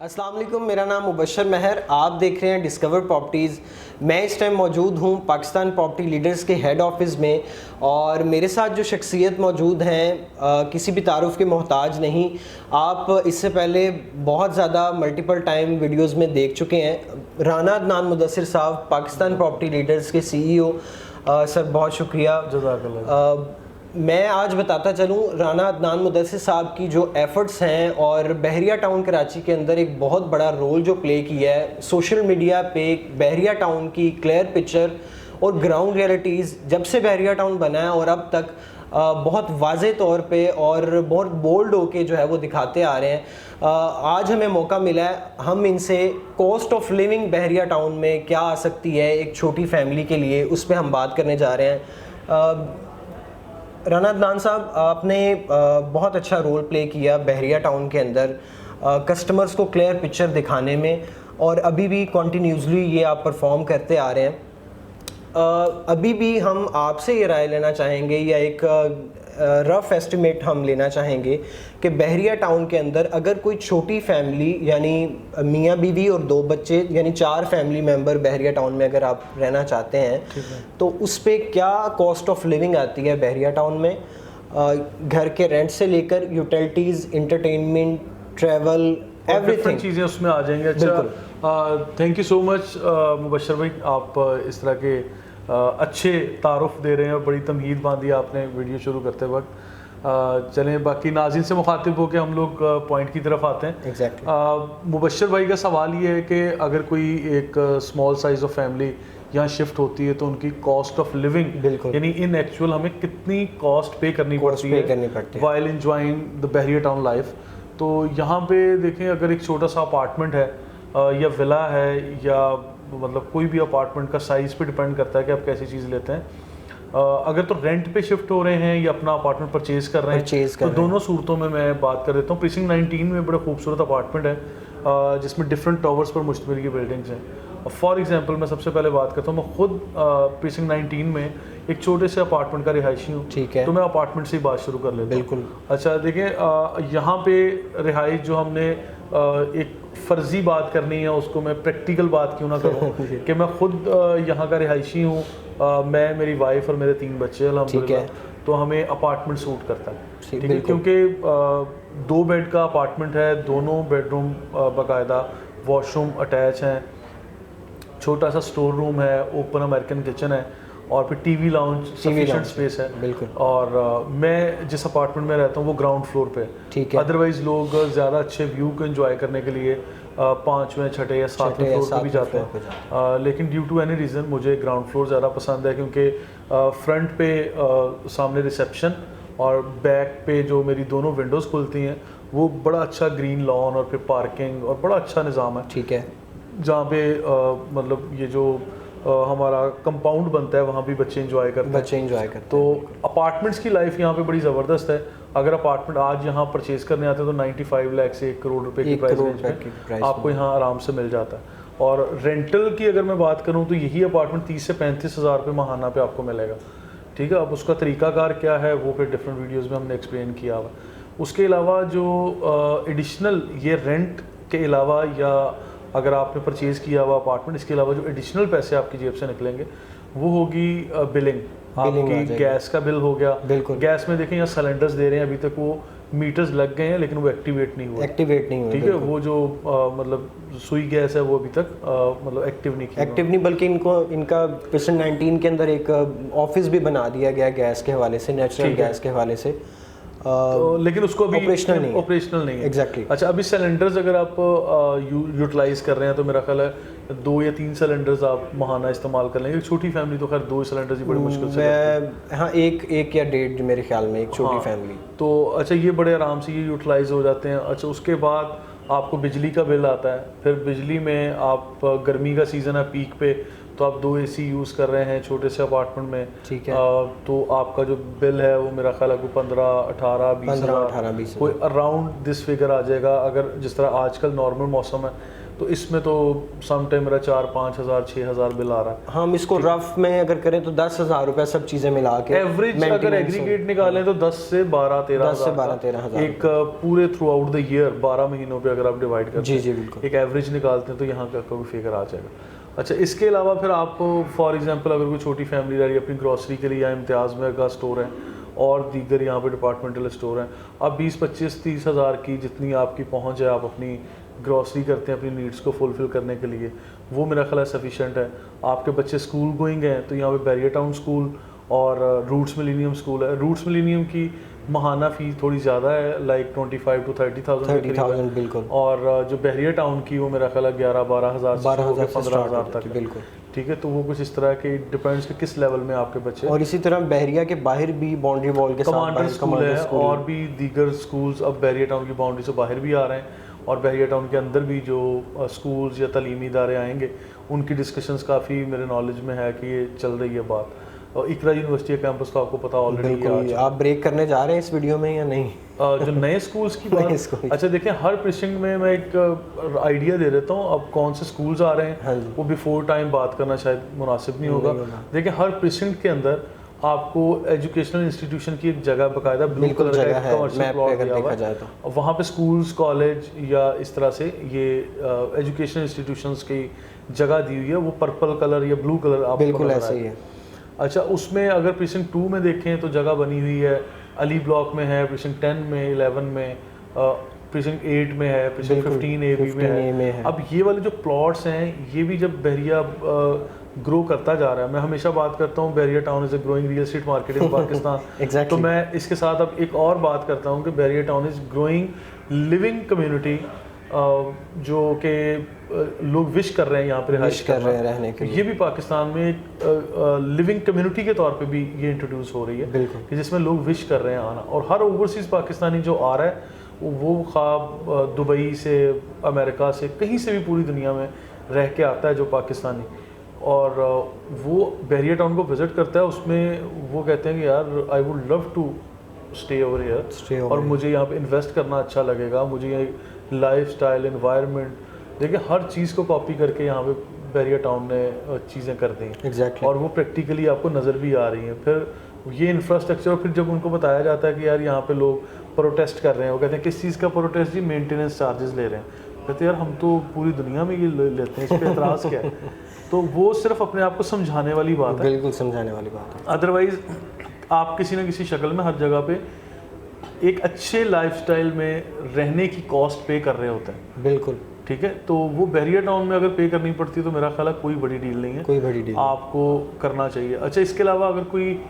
अस्सलाम वालेकुम, मेरा नाम मुबशर महर। आप देख रहे हैं डिस्कवर प्रॉपर्टीज़। मैं इस टाइम मौजूद हूँ पाकिस्तान प्रॉपर्टी लीडर्स के हेड ऑफिस में, और मेरे साथ जो शख्सियत मौजूद हैं किसी भी तारुफ के मोहताज नहीं। आप इससे पहले बहुत ज़्यादा मल्टीपल टाइम वीडियोस में देख चुके हैं। राना अदनान मुदस्सिर साहब, पाकिस्तान प्रॉपर्टी लीडर्स के CEO। सर बहुत शुक्रिया। जज़ाकल्लाह। मैं आज बताता चलूँ, राना अदनान मुदस्सिर साहब की जो एफ़र्ट्स हैं और बहरिया टाउन कराची के अंदर एक बहुत बड़ा रोल जो प्ले किया है। सोशल मीडिया पे बहरिया टाउन की क्लियर पिक्चर और ग्राउंड रियलिटीज़ जब से बहरिया टाउन बना है और अब तक बहुत वाज़े तौर पे और बहुत बोल्ड होके जो है वो दिखाते आ रहे हैं। आज हमें मौका मिला है, हम इनसे cost of living Bahria town में क्या आ सकती है एक छोटी फैमिली के लिए, उस पर हम बात करने जा रहे हैं। राना अदनान साहब, आपने बहुत अच्छा रोल प्ले किया बहरिया टाउन के अंदर कस्टमर्स को क्लियर पिक्चर दिखाने में, और अभी भी कंटिन्यूसली ये आप परफॉर्म करते आ रहे हैं। अभी भी हम आपसे ये राय लेना चाहेंगे या एक रफ़ एस्टिमेट हम लेना चाहेंगे कि बहरिया टाउन के अंदर अगर कोई छोटी फैमिली, यानी मियाँ बीवी और 2 बच्चे, यानी 4 फैमिली मेंबर बहरिया टाउन में अगर आप रहना चाहते हैं, तो उस पर क्या कॉस्ट ऑफ लिविंग आती है बहरिया टाउन में, घर के रेंट से लेकर यूटिलिटीज़, इंटरटेनमेंट, ट्रैवल, एवरीथिंग चीज़ें उसमें आ जाएंगे। अच्छा, thank you so much Mubashir भाई, आप इस तरह के अच्छे तारुफ दे रहे हैं और बड़ी तमहीद बांधी आपने वीडियो शुरू करते वक्त। चलें, बाकी नाज़रीन से मुखातिब होकर हम लोग पॉइंट की तरफ आते हैं। एग्जैक्टली। मुबशर भाई का सवाल ये है कि अगर कोई एक स्मॉल साइज़ ऑफ फैमिली यहाँ शिफ्ट होती है तो उनकी कॉस्ट ऑफ लिविंग, यानी इन एक्चुअल हमें कितनी कॉस्ट पे करनी पड़ती है while enjoying the Bahria town life. तो यहाँ पे देखें, अगर एक छोटा सा अपार्टमेंट है या विला है, या मतलब कोई भी अपार्टमेंट का साइज़ पे डिपेंड करता है कि आप कैसी चीज़ लेते हैं। अगर तो रेंट पे शिफ्ट हो रहे हैं या अपना अपार्टमेंट परचेज़ कर रहे हैं, तो दोनों सूरतों में मैं बात कर देता हूँ। प्रीसिंक्ट 19 में बड़ा खूबसूरत अपार्टमेंट है जिसमें डिफरेंट टावर्स पर मुश्तमिल की बिल्डिंग्स हैं। फॉर एग्जांपल मैं सबसे पहले बात करता हूँ, मैं खुद प्रीसिंक्ट 19 में एक छोटे से अपार्टमेंट का रिहायशी हूँ। ठीक है, तो मैं अपार्टमेंट से ही बात शुरू कर लेता हूँ। बिल्कुल। अच्छा देखिए, यहाँ पे रिहाइश जो हमने एक फ़र्जी बात करनी है, उसको मैं प्रैक्टिकल बात क्यों ना करूँ कि मैं खुद यहाँ का रिहायशी हूँ, मैं, मेरी वाइफ और मेरे 3 बच्चे अल्हम्दुलिल्लाह। तो हमें अपार्टमेंट सूट करता है, ठीक है, क्योंकि 2 बेड का अपार्टमेंट है, दोनों बेडरूम बाकायदा वॉशरूम अटैच हैं, छोटा सा स्टोर रूम है, ओपन अमेरिकन किचन है, और फिर टीवी लाउंज, सफिशिएंट स्पेस है। बिल्कुल। और मैं जिस अपार्टमेंट में रहता हूँ वो ग्राउंड फ्लोर पे है। ठीक है। अदरवाइज लोग ज़्यादा अच्छे व्यू को एंजॉय करने के लिए 5वें, 6ठे या 7वें फ्लोर पे भी जाते हैं, लेकिन ड्यू टू एनी रीज़न मुझे ग्राउंड फ्लोर ज़्यादा पसंद है, क्योंकि फ्रंट पे सामने रिसेप्शन और बैक पे जो मेरी दोनों विंडोज़ खुलती हैं, वो बड़ा अच्छा ग्रीन लॉन और फिर पार्किंग और बड़ा अच्छा निज़ाम है। ठीक है। जहाँ पे मतलब ये जो हमारा कंपाउंड बनता है वहाँ भी बच्चे एंजॉय करते हैं। तो अपार्टमेंट्स की लाइफ यहाँ पे बड़ी ज़बरदस्त है। अगर अपार्टमेंट आज यहाँ परचेज़ करने आते हैं तो 95 लाख से 1 करोड़ रुपए की प्राइस रेंज में आपको यहाँ आराम से मिल जाता है। और रेंटल की अगर मैं बात करूँ तो यही अपार्टमेंट 30 से 35 हज़ार रुपये माहाना पे आपको मिलेगा, ठीक है। अब उसका तरीकाकार क्या है वो फिर डिफरेंट वीडियोज़ में हमने एक्सप्लेन किया हुआ। उसके अलावा जो एडिशनल ये रेंट के अलावा, या अगर आपने परचेज़ किया हुआ अपार्टमेंट, इसके अलावा जो एडिशनल पैसे आपकी जेब से निकलेंगे वो होगी बिलिंग। आपकी गैस का बिल हो गया। गैस में देखें यहाँ सिलेंडर्स दे रहे हैं, अभी तक वो मीटर्स लग गए हैं लेकिन वो एक्टिवेट नहीं हुआ, ठीक है। वो जो मतलब सुई गैस है वो अभी तक मतलब एक्टिव नहीं, बल्कि इनका प्रीसिंक्ट 19 के अंदर एक ऑफिस भी बना दिया गया गैस के हवाले से, नेचुरल गैस के हवाले से, लेकिन उसको अभी ऑपरेशनल नहीं है। एग्जैक्टली। अच्छा, अभी सिलेंडर्स अगर आप यूटिलाइज कर रहे हैं तो मेरा ख्याल है 2 या 3 सिलेंडर्स आप महाना इस्तेमाल कर लेंगे। छोटी फैमिली तो खैर 2 सिलेंडर्स ही बड़ी मुश्किल से हाँ, एक या 1.5 मेरे ख्याल में एक छोटी फैमिली। तो अच्छा, ये बड़े आराम से ये यूटिलाइज हो जाते हैं। अच्छा, उसके बाद आपको बिजली का बिल आता है। फिर बिजली में आप गर्मी का सीज़न है, पीक पे तो आप 2 AC यूज़ कर रहे हैं छोटे से अपार्टमेंट में, ठीक है, तो आपका जो बिल है वो मेरा ख्याल है कोई 15-18-20 कोई अराउंड दिस फिगर आ जाएगा। अगर जिस तरह आजकल नॉर्मल मौसम है तो इसमें तो सम टाइम मेरा 4-5 हज़ार 6 हज़ार बिल आ रहा है। हम इसको रफ में अगर करें तो 10,000 रुपए सब चीज़ें मिला के एवरेज अगर एग्रीगेट निकालें तो 10 से 12-13 हज़ार एक पूरे थ्रू आउट द ईयर 12 महीनों पे अगर आप डिवाइड करते हैं, जी बिल्कुल, एक एवरेज निकालते हैं तो यहाँ का कोई फिगर आ जाएगा। अच्छा, इसके अलावा फिर आप फॉर एग्जांपल अगर कोई छोटी फैमिली रही अपनी ग्रॉसरी के लिए, या इम्तियाज़ में का स्टोर है और दीगर यहाँ पे डिपार्टमेंटल स्टोर हैं, आप 20-25-30 हज़ार की जितनी आपकी पहुँच है आप अपनी ग्रॉसरी करते हैं अपनी नीड्स को फुलफ़िल करने के लिए, वो मेरा ख्याल है सफिशेंट है। आपके बच्चे स्कूल गोइंग हैं तो यहाँ पे बैरियर टाउन स्कूल और रूट्स मिलेनियम स्कूल है। रूट्स मिलेनियम की महाना फ़ी थोड़ी ज़्यादा है, लाइक 25 to 30,000 बिल्कुल, और जो बैरियर टाउन की वो मेरा ख्याल है 11-12 हज़ार से 15 हज़ार तक, बिल्कुल, ठीक है। तो वो कुछ इस तरह के डिपेंड्स कि किस लेवल में आपके बच्चे। और इसी तरह बहरिया के बाहर भी बाउंड्री वॉल के साथ कमांडर स्कूल है और भी दीगर स्कूल्स अब बैरियर टाउन की बाउंड्री से बाहर भी आ रहे हैं, और बैरियर टाउन के अंदर भी जो स्कूल्स या तालीमी इदारे आएंगे उनकी डिस्कशंस काफ़ी मेरे नॉलेज में है कि ये चल रही है बात। और इकरा यूनिवर्सिटी का कैंपस तो आपको पता ऑलरेडी। आप ब्रेक करने जा रहे हैं इस वीडियो में या नहीं? जो नए स्कूल्स की बात, अच्छा देखिए, हर प्रीसिंक्ट में मैं एक आइडिया दे देता हूँ। अब कौन से स्कूल्स आ रहे हैं वो बिफोर टाइम बात करना शायद मुनासिब नहीं होगा। देखिए, हर प्रीसिंक्ट के अंदर आपको एजुकेशनल इंस्टीट्यूशन की एक जगह बाकायदा ब्लू कलर का कमर्शियल प्लॉट दिया हुआ है, वहाँ पे स्कूल्स कॉलेज या इस तरह से ये एजुकेशनल इंस्टीट्यूशंस की जगह दी हुई है, वो पर्पल कलर या ब्लू कलर आपको बिल्कुल ऐसे ही है। अच्छा, उसमें अगर प्रीसिंक्ट 2 में देखें तो जगह बनी हुई है, अली ब्लॉक में है, प्रीसिंक्ट 10 में, 11 में, प्रीसिंक्ट 8 में है, प्रीसिंक्ट 15 AB में है। अब ये वाले जो प्लॉट्स हैं ये भी जब बहरिया ग्रो करता जा रहा है, मैं हमेशा बात करता हूँ barrier town is a growing real estate market in Pakistan. तो मैं इसके साथ अब एक और बात करता हूँ कि barrier town is growing living community, जो कि लोग विश कर रहे हैं यहाँ पे रिहाइश कर रहे हैं रहने के लिए। ये भी पाकिस्तान में एक लिविंग कम्युनिटी के तौर पे भी ये इंट्रोड्यूस हो रही है कि जिसमें लोग विश कर रहे हैं आना, और हर ओवरसीज़ पाकिस्तानी जो आ रहा है वो ख्वाब दुबई से, अमेरिका से, कहीं से भी पूरी दुनिया में रह के आता है जो पाकिस्तानी, और वो बैरियर टाउन को विज़िट करता है। उसमें वो कहते हैं कि यार I would love to stay over here, और मुझे यहाँ पे इन्वेस्ट करना अच्छा लगेगा, मुझे ये लाइफ स्टाइल एनवायरनमेंट, देखिए हर चीज़ को कॉपी करके यहाँ पे बैरियर टाउन ने चीज़ें कर दी और वो प्रैक्टिकली आपको नज़र भी आ रही हैं। फिर ये इंफ्रास्ट्रक्चर, और फिर जब उनको बताया जाता है कि यार यहाँ पे लोग प्रोटेस्ट कर रहे हैं, वो कहते हैं किस चीज़ का प्रोटेस्ट जी, मेंटेनेंस चार्जेस ले रहे हैं। कहते हैं यार हम तो पूरी दुनिया में ये लेते हैं, इस पर एतराज़ क्या है? तो वो सिर्फ अपने आप को समझाने वाली बात है, बिल्कुल समझाने वाली बात है। अदरवाइज आप किसी न किसी शक्ल में हर जगह पे एक अच्छे लाइफस्टाइल में रहने की कॉस्ट पे कर रहे होते हैं। बिल्कुल ठीक है, तो वो बैरियर टाउन में अगर पे करनी पड़ती है तो मेरा ख्याल है कोई बड़ी डील नहीं है, कोई बड़ी डील आपको करना चाहिए। अच्छा, इसके अलावा अगर कोई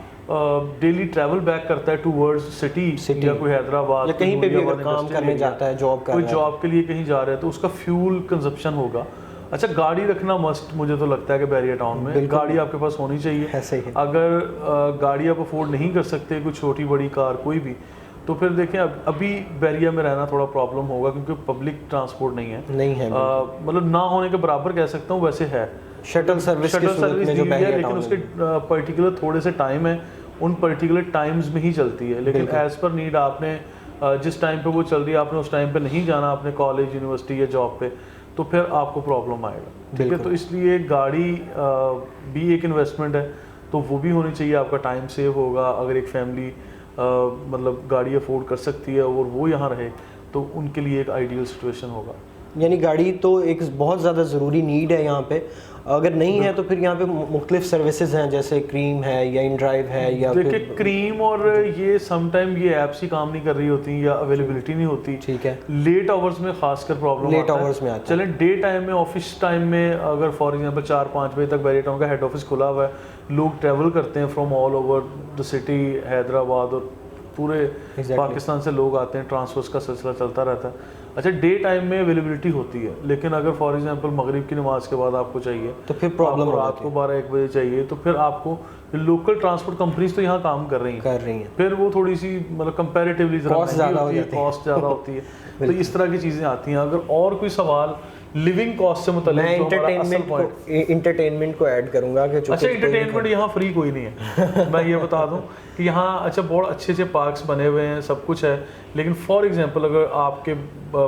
डेली ट्रैवल बैक करता है टूवर्ड्स सिटी या कोई हैदराबाद या कहीं पे भी अगर काम करने जाता है, जॉब कर कोई जॉब के लिए कहीं जा रहा है, तो उसका फ्यूल कंजप्शन होगा। अच्छा, गाड़ी रखना मस्ट, मुझे तो लगता है कि बैरियर टाउन में गाड़ी आपके पास होनी चाहिए। ऐसे ही अगर गाड़ी आप अफोर्ड नहीं कर सकते, कोई छोटी बड़ी कार कोई भी, तो फिर देखें अभी बैरियर में रहना थोड़ा प्रॉब्लम होगा क्योंकि पब्लिक ट्रांसपोर्ट नहीं है, मतलब ना होने के बराबर कह सकता हूँ। वैसे है शटल सर्विस दी हुई है, लेकिन उसके पर्टिकुलर थोड़े से टाइम है, उन पर्टिकुलर टाइम्स में ही चलती है, लेकिन एज पर नीड आपने जिस टाइम पे वो चल रही है आपने उस टाइम पे नहीं जाना अपने कॉलेज, यूनिवर्सिटी या जॉब पे, तो फिर आपको प्रॉब्लम आएगा। ठीक है, तो इसलिए गाड़ी भी एक इन्वेस्टमेंट है, तो वो भी होनी चाहिए, आपका टाइम सेव होगा। अगर एक फैमिली मतलब गाड़ी अफोर्ड कर सकती है और वो यहाँ रहे तो उनके लिए एक आइडियल सिचुएशन होगा। यानी गाड़ी तो एक बहुत ज़्यादा ज़रूरी नीड है यहाँ पे, अगर नहीं है तो फिर यहाँ पे मुख्तलिफ सर्विसेज हैं जैसे क्रीम है या इनड्राइव है, या देखिए क्रीम और ये समटाइम ये ऐप्स ही काम नहीं कर रही होती या अवेलेबिलिटी नहीं होती। ठीक है, लेट आवर्स में खासकर प्रॉब्लम लेट आवर्स में आता है। चलें डे टाइम में, ऑफिस टाइम में, अगर फॉर एग्जांपल 4-5 बजे तक बैरियर टाउन का हेड ऑफिस खुला हुआ है, लोग ट्रैवल करते हैं from all over the city, Hyderabad और पूरे पाकिस्तान से लोग आते हैं, ट्रांसफर्स का सिलसिला चलता रहता है। अच्छा, डे टाइम में अवेलेबिलिटी होती है, लेकिन अगर फॉर एग्जांपल मगरिब की नमाज के बाद आपको चाहिए तो फिर प्रॉब्लम, रात को 12-1 बजे चाहिए, तो फिर आपको लोकल ट्रांसपोर्ट कंपनीज तो यहाँ काम कर रही हैं, फिर वो थोड़ी सी मतलब कंपैरेटिवली कॉस्ट ज़्यादा होती है, तो इस तरह की चीज़ें आती हैं। अगर और कोई सवाल लिविंग कॉस्ट से मुताल्लिक, मैं इंटरटेनमेंट को ऐड करूंगा कि अच्छा, इंटरटेनमेंट यहाँ फ्री कोई नहीं है मैं ये बता दूं कि यहाँ अच्छा बहुत अच्छे अच्छे पार्क्स बने हुए हैं, सब कुछ है, लेकिन फॉर एग्जांपल अगर आपके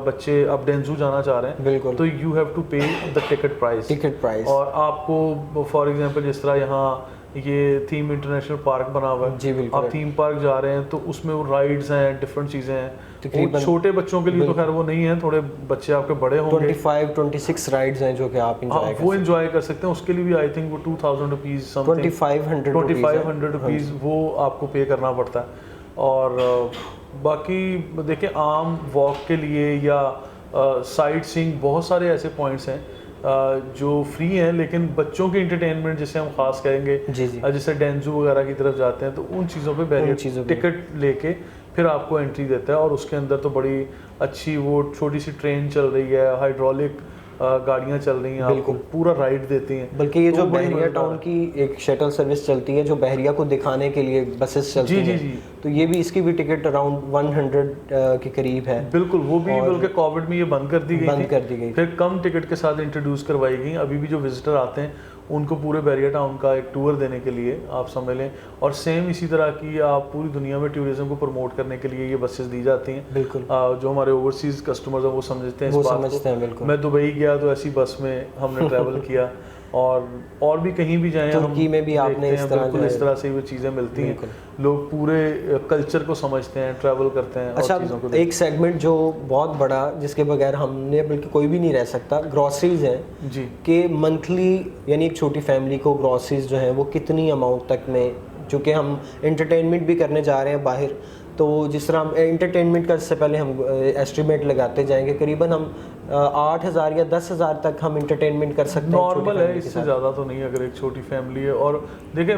बच्चे अब डेंजू जाना चाह रहे हैं बिल्कुल, तो you have to pay the ticket price. और आपको फॉर एग्जांपल जिस तरह यहाँ ये थीम इंटरनेशनल पार्क बना हुआ है, जी बिल्कुल, आप थीम पार्क जा रहे हैं तो उसमें वो राइड्स हैं, डिफरेंट चीज़ें हैं। वो छोटे बच्चों के लिए तो खैर वो नहीं है, थोड़े बच्चे आपके बड़े होंगे, 25-26 राइड्स हैं जो कि आप एंजॉय कर सकते हैं। उसके लिए भी आई थिंक वो 2000 रुपीज़, 2500 रुपीज़ वो आपको पे करना पड़ता है। और बाकी देखिए आम वॉक के लिए या साइट सीइंग बहुत सारे ऐसे पॉइंट्स हैं जो फ्री हैं, लेकिन बच्चों के इंटरटेनमेंट जिसे हम खास कहेंगे, जैसे डेंजू वगैरह की तरफ जाते हैं तो उन चीज़ों पे बैरियर टिकट लेके फिर आपको एंट्री देता है। और उसके अंदर तो बड़ी अच्छी वो छोटी सी ट्रेन चल रही है, हाइड्रोलिक गाड़ियाँ चल रही हैं, आपको पूरा राइड देती हैं। बल्कि ये जो बहरिया टाउन की एक शटल सर्विस चलती है जो बहरिया को दिखाने के लिए बसेस चलती हैं, तो ये भी इसकी भी टिकट अराउंड 100 के करीब है। बिल्कुल, वो भी बल्कि कोविड में ये बंद कर दी गई, फिर कम टिकट के साथ इंट्रोड्यूस करवाई गई। अभी भी जो विजिटर आते हैं उनको पूरे बहरिया टाउन का एक टूर देने के लिए आप समझ लें। और सेम इसी तरह की आप पूरी दुनिया में टूरिज्म को प्रमोट करने के लिए ये बसेस दी जाती हैं। बिल्कुल, जो हमारे ओवरसीज कस्टमर्स हैं वो समझते हैं, वो समझते हैं। बिल्कुल, मैं दुबई गया तो ऐसी बस में हमने ट्रैवल किया, और भी कहीं भी जाएं, तुर्की में भी आपने इस तरह से वो चीज़ें मिलती हैं। लोग पूरे कल्चर को समझते हैं, ट्रैवल करते हैं। अच्छा, एक सेगमेंट जो बहुत बड़ा जिसके बगैर हमने बल्कि कोई भी नहीं रह सकता, ग्रॉसरीज हैं जी, कि मंथली यानी एक छोटी फैमिली को ग्रॉसरीज जो है वो कितनी अमाउंट तक में, चूँकि हम एंटरटेनमेंट भी करने जा रहे हैं बाहर, तो जिस तरह हम एंटरटेनमेंट का इससे पहले हम एस्टिमेट लगाते जाएंगे, करीबन हम 8,000 या 10,000 तक हम एंटरटेनमेंट कर सकते हैं। नॉर्मल है, इससे ज़्यादा तो नहीं अगर एक छोटी फैमिली है। और देखें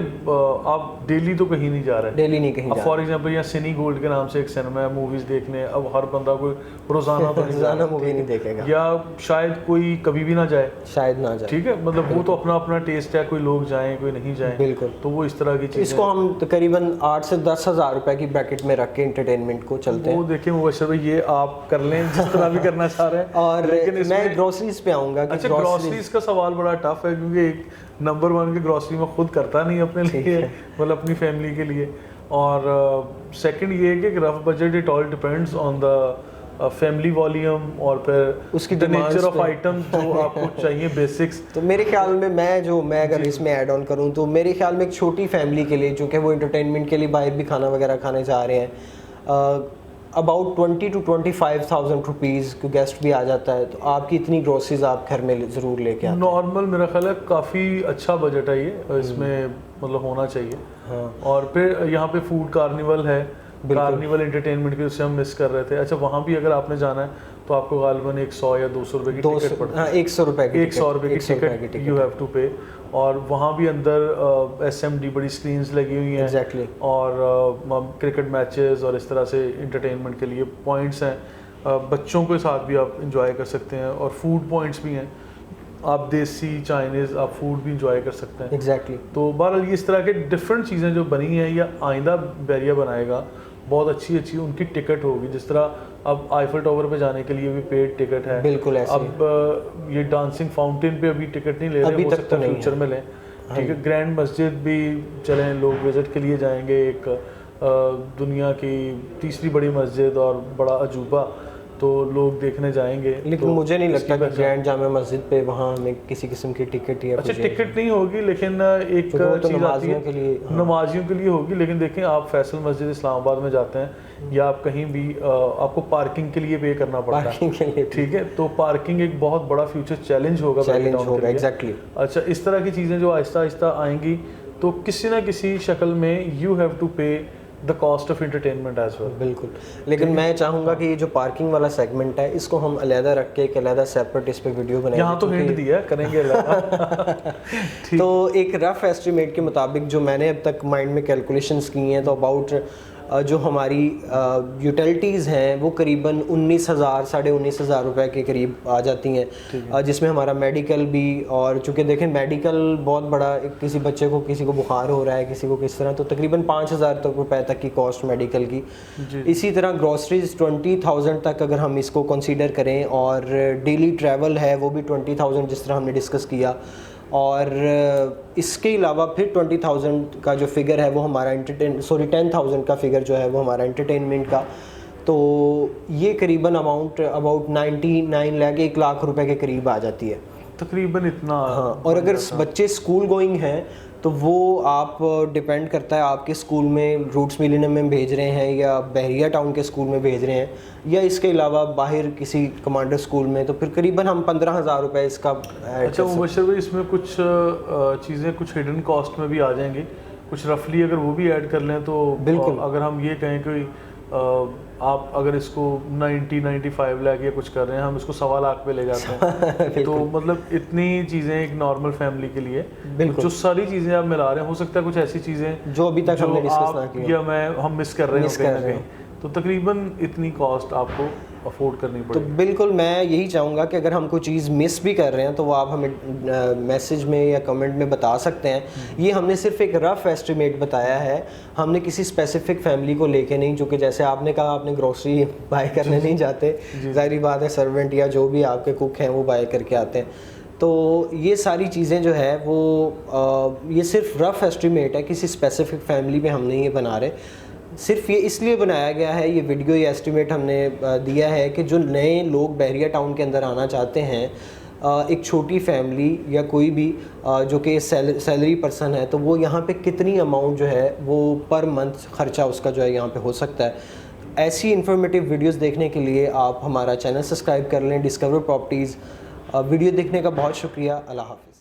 आप डेली तो कहीं नहीं जा रहे हैं, डेली नहीं कहीं जा रहे। फॉर एग्जांपल यहाँ सिनी गोल्ड के नाम से एक सिनेमा है, मूवीज़ देखने। अब हर बंदा कोई रोज़ाना तो रोज़ाना मूवी नहीं देखेगा, या शायद कोई कभी भी ना जाए, शायद ना जाए, ठीक है, मतलब वो तो अपना अपना टेस्ट है, कोई लोग जाएँ कोई नहीं जाएँ। बिल्कुल, तो वो इस तरह की चीज़, इसको हम तकरीबन 8 से 10,000 रुपए की ब्रैकेट में रख के एंटरटेनमेंट को चलते हैं। वो देखें वो ये आप कर लें जिस तरह भी करना चाह रहे हैं। और लेकिन मैं ग्रोसरीज पे आऊँगा कि अच्छा, ग्रोसरीज का सवाल बड़ा टफ है, क्योंकि एक नंबर 1 की ग्रोसरी में खुद करता नहीं अपने लिए, मतलब अपनी फैमिली के लिए। और सेकंड ये है कि rough budget, it all depends on the family volume और फिर उसकी नेचर ऑफ आइटम जो आपको चाहिए, बेसिक्स। तो मेरे ख्याल में मैं अगर इसमें ऐड ऑन करूं तो मेरे ख्याल में एक छोटी फैमिली के लिए जो कि वो एंटरटेनमेंट के लिए बाहर भी खाना वगैरह खाने जा रहे हैं, अबाउट 20 to 25,000 रुपीज़ को गेस्ट भी आ जाता है, तो आपकी इतनी ग्रोसरीज आप घर में ज़रूर लेके आते हैं। नॉर्मल मेरा ख्याल है काफ़ी अच्छा बजट है ये, इसमें मतलब होना चाहिए। हाँ। और फिर यहाँ पे फूड कार्निवल है, कार्निवल एंटरटेनमेंट की, उससे हम मिस कर रहे थे। अच्छा, वहाँ भी अगर आपने जाना है तो आपको गालिबन 100 या 200 रुपये की टिकट पड़ती है। 100 रुपये की टिकट यू हैव टू पे। और वहाँ भी अंदर SMD बड़ी स्क्रीन्स लगी हुई हैं, एग्जैक्टली, और क्रिकेट मैचेस और इस तरह से इंटरटेनमेंट के लिए पॉइंट्स हैं। बच्चों के साथ भी आप इंजॉय कर सकते हैं, और फूड पॉइंट्स भी हैं, आप देसी चाइनीज़ आप फूड भी इंजॉय कर सकते हैं। एग्जैक्टली। तो बहरहाल इस तरह के डिफरेंट चीज़ें जो बनी हैं या आइंदा बहरिया बनाएगा, बहुत अच्छी उनकी टिकट होगी। जिस तरह अब आईफल टावर पे जाने के लिए भी पेड टिकट है, बिल्कुल ऐसे। अब ये डांसिंग फाउंटेन पे अभी टिकट नहीं ले रहे, अभी हो तक सकता है फ्यूचर में लें, ठीक है। ग्रैंड मस्जिद भी चलें, लोग विजिट के लिए जाएंगे, एक दुनिया की तीसरी बड़ी मस्जिद और बड़ा अजूबा, तो लोग देखने जाएंगे। लेकिन तो मुझे नहीं लगता कि ग्रैंड जामा मस्जिद पे वहाँ हमें किसी किस्म की टिकट या अच्छा टिकट नहीं होगी, लेकिन एक चीज़ आती है नमाजियों के लिए होगी। लेकिन देखें, आप फैसल मस्जिद इस्लामाबाद में जाते हैं या आप कहीं भी, आपको पार्किंग के लिए पे करना पड़ता है, ठीक है। तो पार्किंग एक बहुत बड़ा फ्यूचर चैलेंज होगा, एग्जैक्टली। अच्छा, इस तरह की चीज़ें जो आहिस्ता आहिस्ता आएंगी, तो किसी ना किसी शक्ल में you have to pay the cost of entertainment as well. बिल्कुल, लेकिन मैं चाहूँगा कि ये जो पार्किंग वाला सेगमेंट है इसको हम अलहदा रख के एक अलहदा सेपरेट इस पे वीडियो बनाएंगे। यहाँ तो हिंट दिया करेंगे तो एक रफ एस्टिमेट के मुताबिक जो मैंने अब तक माइंड में कैलकुलेशंस की हैं, तो अबाउट जो हमारी यूटिलिटीज़ हैं वो करीबन 19,000 साढ़े 19,000 रुपये के करीब आ जाती हैं, जिसमें हमारा मेडिकल भी, और चूँकि देखें मेडिकल बहुत बड़ा, किसी बच्चे को किसी को बुखार हो रहा है, किसी को किस तरह, तो तकरीबन 5,000 रुपये तक की कॉस्ट मेडिकल की। इसी तरह ग्रॉसरीज 20,000 तक अगर हम इसको कंसीडर करें, और डेली ट्रैवल है वो भी 20,000 जिस तरह हमने डिस्कस किया, और इसके अलावा फिर 20,000 का जो फिगर है वो हमारा 10,000 का फिगर जो है वो हमारा एंटरटेनमेंट का, तो ये करीबन अबाउट 99 लाख 1 लाख रुपए के करीब आ जाती है तकरीबन इतना। हाँ, और अगर बच्चे स्कूल गोइंग हैं तो वो आप डिपेंड करता है आपके स्कूल में रूट्स मिलेनियम में भेज रहे हैं या बहरिया टाउन के स्कूल में भेज रहे हैं, या इसके अलावा बाहर किसी कमांडर स्कूल में, तो फिर करीबन हम 15,000 रुपये इसका। अच्छा मुबशर भाई, इसमें कुछ चीज़ें कुछ हिडन कॉस्ट में भी आ जाएंगी, कुछ रफली अगर वो भी ऐड कर लें तो बिल्कुल। अगर हम ये कहें कि आप अगर इसको 95 लाख या कुछ कर रहे हैं, हम इसको 1.25 लाख पे ले जाते हैं तो मतलब इतनी चीज़ें एक नॉर्मल फैमिली के लिए, जो सारी चीज़ें आप मिला रहे हैं, हो सकता है कुछ ऐसी चीज़ें जो अभी तक हमने डिस्कस ना की या हम मिस कर रहे हैं, तो तकरीबन इतनी कॉस्ट आपको अफोर्ड करनी पड़ेगी। तो बिल्कुल मैं यही चाहूँगा कि अगर हम कोई चीज़ मिस भी कर रहे हैं तो वो आप हमें मैसेज में या कमेंट में बता सकते हैं। ये हमने सिर्फ एक रफ़ एस्टिमेट बताया है, हमने किसी स्पेसिफिक फैमिली को लेके नहीं, जो कि जैसे आपने कहा आपने ग्रोसरी बाय करने नहीं जाते, ज़ाहिर बात है सर्वेंट या जो भी आपके कुक हैं वो बाय करके आते हैं। तो ये सारी चीज़ें जो है वो ये सिर्फ रफ़ एस्टिमेट है, किसी स्पेसिफिक फैमिली पे हम नहीं ये बना रहे, सिर्फ ये इसलिए बनाया गया है, ये वीडियो ये एस्टिमेट हमने दिया है कि जो नए लोग बहरिया टाउन के अंदर आना चाहते हैं, एक छोटी फैमिली या कोई भी जो कि सैलरी पर्सन है, तो वो यहाँ पे कितनी अमाउंट जो है वो पर मंथ ख़र्चा उसका जो है यहाँ पे हो सकता है। ऐसी इन्फॉर्मेटिव वीडियोस देखने के लिए आप हमारा चैनल सब्सक्राइब कर लें, डिस्कवर प्रॉपर्टीज़। वीडियो देखने का बहुत शुक्रिया। अल्लाह हाफ़िज़।